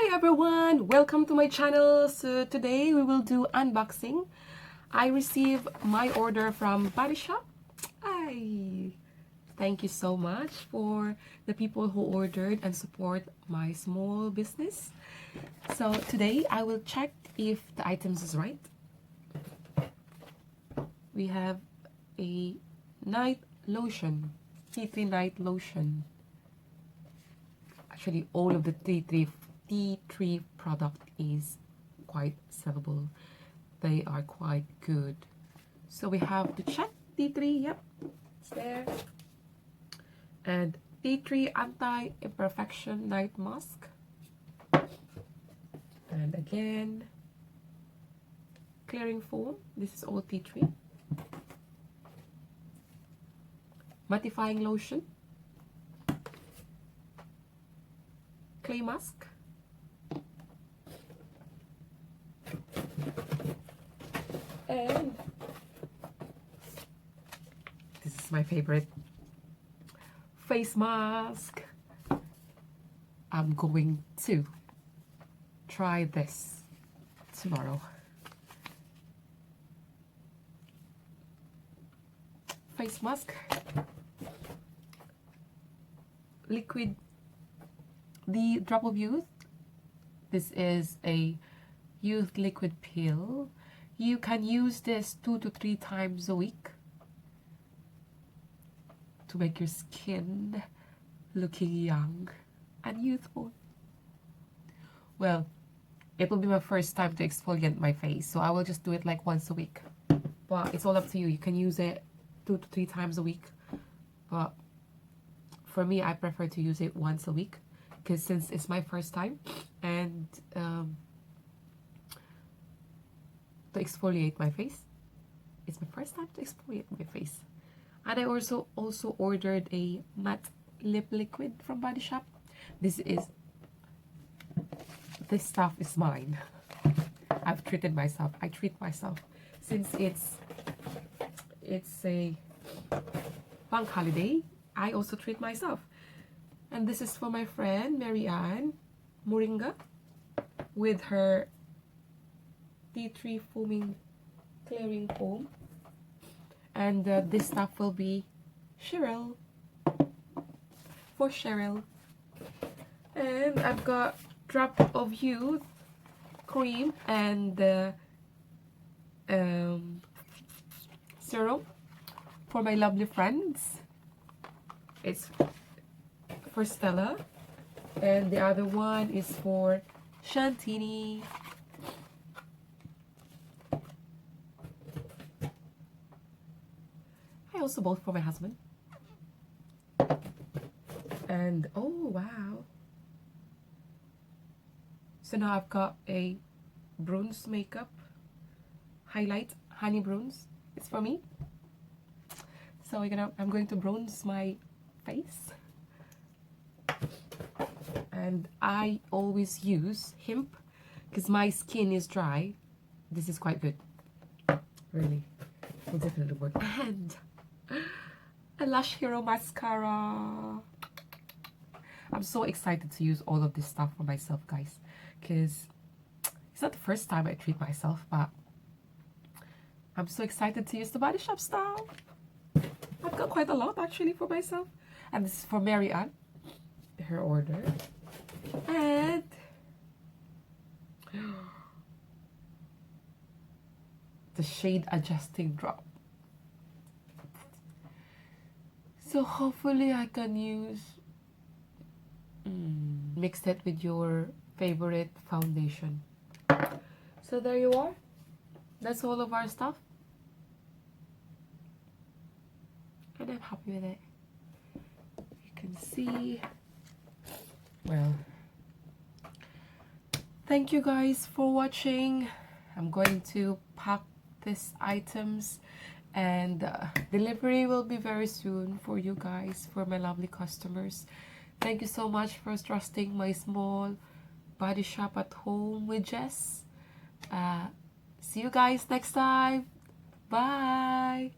Hi everyone, welcome to my channel. So today we will do unboxing. I received my order from Body Shop. Thank you so much for the people who ordered and support my small business. So today I will check if the items is right. We have a night lotion, tea tree night lotion. Actually, all of the tea tree product is quite sellable. They are quite good. So we have to check tea tree. Yep, it's there. And tea tree anti-imperfection night mask. And again, clearing foam. This is all tea tree. Mattifying lotion. Clay mask. And this is my favorite, face mask. I'm going to try this tomorrow. Face mask. Liquid, the Drop of Youth. This is a youth liquid pill. You can use this 2 to 3 times a week to make your skin looking young and youthful. Well, it will be my first time to exfoliate my face, so I will just do it like once a week. But it's all up to you. You can use it 2 to 3 times a week. But for me, I prefer to use it once a week, because since it's my first time, and to exfoliate my face. It's my first time to exfoliate my face. And I also ordered a matte lip liquid from Body Shop. This stuff is mine. I've treated myself. I treat myself. Since it's a bank holiday, I also treat myself. And this is for my friend Mary Ann Moringa with her tea tree foaming clearing foam. And this stuff will be Cheryl, for Cheryl. And I've got Drop of Youth cream and serum for my lovely friends. It's for Stella, and the other one is for Shantini. I also bought for my husband. And oh wow, so now I've got a bronze makeup highlight, honey bronze. It's for me. So I'm going to bronze my face. And I always use hemp because my skin is dry. This is quite good, really. Will definitely work. And a Lush Hero mascara. I'm so excited to use all of this stuff for myself, guys, because it's not the first time I treat myself, but I'm so excited to use the Body Shop stuff. I've got quite a lot actually for myself. And this is for Mary Ann, her order. And the shade adjusting drop. So hopefully I can use mix it with your favorite foundation. So there you are. That's all of our stuff. And I'm happy with it. You can see. Well, thank you guys for watching. I'm going to pack these items, and delivery will be very soon for you guys, for my lovely customers. Thank you so much for trusting my small body shop at home with Jess. See you guys next time. Bye.